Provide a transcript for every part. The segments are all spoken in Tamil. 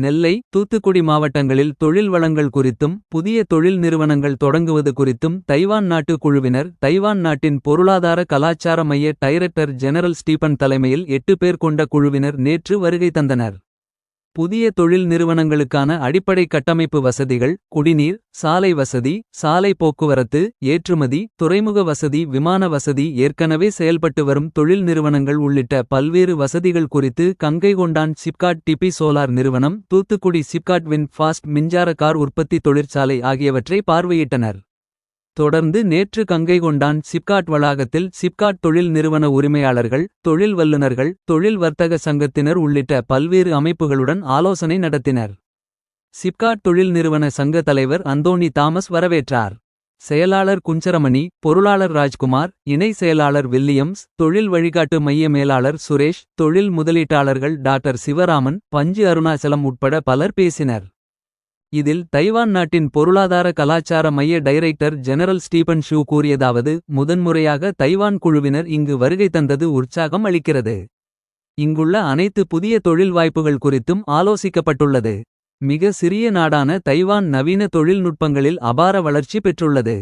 நெல்லை, தூத்துக்குடி மாவட்டங்களில் தொழில் வளங்கள் குறித்தும் புதிய தொழில் நிறுவனங்கள் தொடங்குவது குறித்தும் தைவான் நாட்டு குழுவினர் தைவான் நாட்டின் பொருளாதார கலாச்சார மைய டைரக்டர் ஜெனரல் ஸ்டீபன் தலைமையில் 8 பேர் கொண்ட குழுவினர் நேற்று வருகை தந்தனர். புதிய தொழில் நிறுவனங்களுக்கான அடிப்படை கட்டமைப்பு வசதிகள், குடிநீர், சாலை வசதி, சாலை போக்குவரத்து, ஏற்றுமதி, துறைமுக வசதி, விமான வசதி, ஏற்கனவே செயல்பட்டு வரும் தொழில் நிறுவனங்கள் உள்ளிட்ட பல்வேறு வசதிகள் குறித்து கங்கைகொண்டான் சிப்காட் டிபி சோலார் நிறுவனம், தூத்துக்குடி சிப்காட் வின் ஃபாஸ்ட் மின்சார கார் உற்பத்தி தொழிற்சாலை ஆகியவற்றை பார்வையிட்டனர். தொடர்ந்து நேற்று கங்கைகொண்டான் சிப்காட் வளாகத்தில் சிப்காட் தொழில் நிறுவன உரிமையாளர்கள், தொழில் வல்லுநர்கள், தொழில் வர்த்தக சங்கத்தினர் உள்ளிட்ட பல்வேறு அமைப்புகளுடன் ஆலோசனை நடத்தினர். சிப்காட் தொழில் நிறுவன சங்க தலைவர் அந்தோணி தாமஸ் வரவேற்றார். செயலாளர் குஞ்சரமணி, பொருளாளர் ராஜ்குமார், இணை செயலாளர் வில்லியம்ஸ், தொழில் வழிகாட்டு மைய மேலாளர் சுரேஷ், தொழில் முதலீட்டாளர்கள் டாக்டர் சிவராமன், பஞ்சு அருணாசலம் உட்பட பலர் பேசினர். இதில் தைவான் நாட்டின் பொருளாதார கலாச்சார மைய டைரக்டர் ஜெனரல் ஸ்டீபன் ஷூ கூறியதாவது: முதன்முறையாக தைவான் குழுவினர் இங்கு வருகை தந்தது உற்சாகம் அளிக்கிறது. இங்குள்ள அனைத்து புதிய தொழில் வாய்ப்புகள் குறித்தும் ஆலோசிக்கப்பட்டுள்ளது. மிக சிறிய நாடான தைவான் நவீன தொழில்நுட்பங்களில் அபார வளர்ச்சி பெற்றுள்ளது.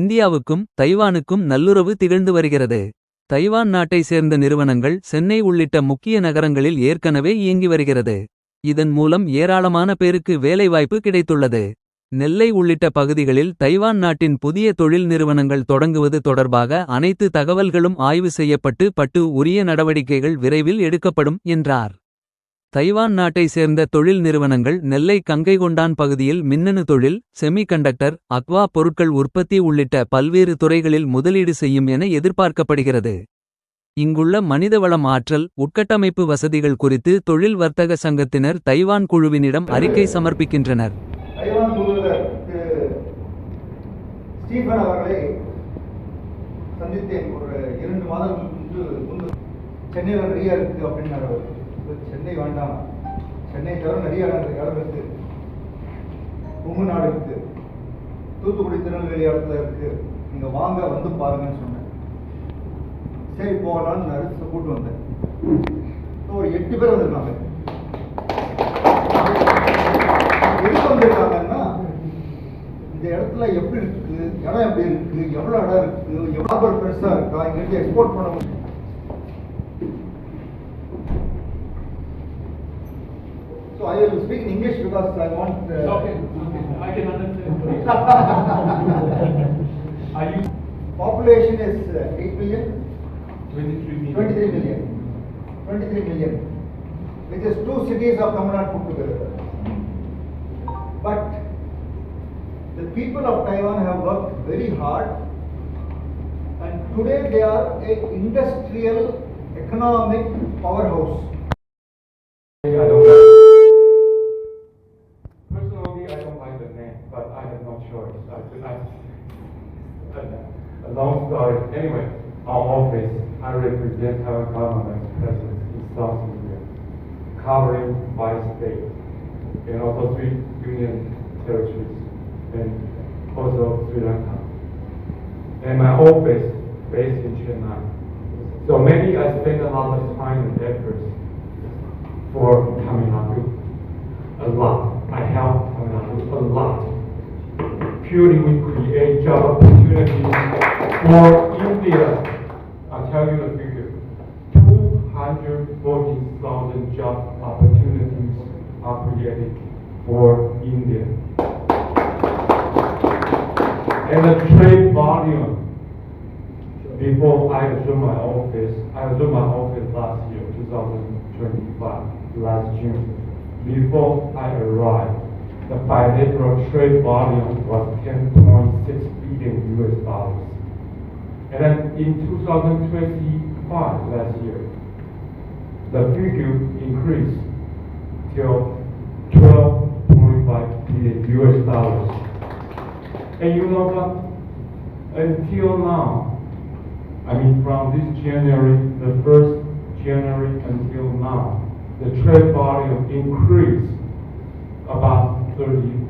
இந்தியாவுக்கும் தைவானுக்கும் நல்லுறவு திகழ்ந்து வருகிறது. தைவான் நாட்டை சேர்ந்த நிறுவனங்கள் சென்னை உள்ளிட்ட முக்கிய நகரங்களில் ஏற்கனவே இயங்கி வருகிறது. இதன் மூலம் ஏராளமான பேருக்கு வேலைவாய்ப்பு கிடைத்துள்ளது. நெல்லை உள்ளிட்ட பகுதிகளில் தைவான் நாட்டின் புதிய தொழில் நிறுவனங்கள் தொடங்குவது தொடர்பாக அனைத்து தகவல்களும் ஆய்வு செய்யப்பட்டு உரிய நடவடிக்கைகள் விரைவில் எடுக்கப்படும் என்றார். தைவான் நாட்டை சேர்ந்த தொழில் நிறுவனங்கள் நெல்லை கங்கைகொண்டான் பகுதியில் மின்னணு தொழில், செமி கண்டக்டர், அக்வா பொருட்கள் உற்பத்தி உள்ளிட்ட பல்வேறு துறைகளில் முதலீடு செய்யும் என எதிர்பார்க்கப்படுகிறது. இங்குள்ள மனிதவளம் ஆற்றல், உட்கட்டமைப்பு வசதிகள் குறித்து தொழில் வர்த்தக சங்கத்தினர் தைவான் குழுவினிடம் அறிக்கை சமர்ப்பிக்கின்றனர். தைவான் தூதுவர் ஸ்டீபன் அவர்களை சந்தித்தேன். ஒரு 2 மாதங்களுக்கு முன்பு சென்னையில் நிறைய இருக்கு அப்படின்னாரு. சென்னை வேண்டாம், சென்னை தவிர நிறைய இடம் இருக்கு, உங்கு நாடு இருக்கு, தூத்துக்குடி திருநெல்வேலி இடத்துல இருக்கு, நீங்க வாங்க வந்து பாருங்கன்னு சொன்னேன். சரி போகலான்னு நான் கூட்டு வந்தேன். ஒரு 8 பேர் வந்திருக்காங்க. எதுக்கு வந்திருக்காங்கன்னா, இந்த இடத்துல எப்படி இருக்கு, இடம் எப்படி இருக்கு, எவ்வளவு இடம் இருக்கு, எவ்வளவு பெருசா இருக்கா, இங்கிருந்து எக்ஸ்போர்ட் பண்ண முடியும். So I will speak in English because I want. Okay, I can understand. Are you? Population is 8 million. 23 million. 23 million, which is 2 cities of Tamil Nadu put together. But the people of Taiwan have worked very hard, and today they are a industrial economic powerhouse. Personally, I don't like the name, but I have no choice. A long story. Anyway, our office, I represent our government presence in South India, covering 5 states and also 3 union territories and also Sri Lanka. And my office based in Chennai. So maybe I spend a lot of time and efforts for Tamil Nadu. A lot. I help Tamil Nadu a lot. Purely we create job opportunities for India. I'll tell you the figure. 240,000 job opportunities are created for India. And the trade volume, before I assumed my office last year, 2025, last June. Before I arrived, the bilateral trade volume was $10.6 billion. And then in 2025, last year, the figure increased till $12.5 billion. And you know what? Until now, I mean from this January, the 1st January until now, the trade volume increased about 30%.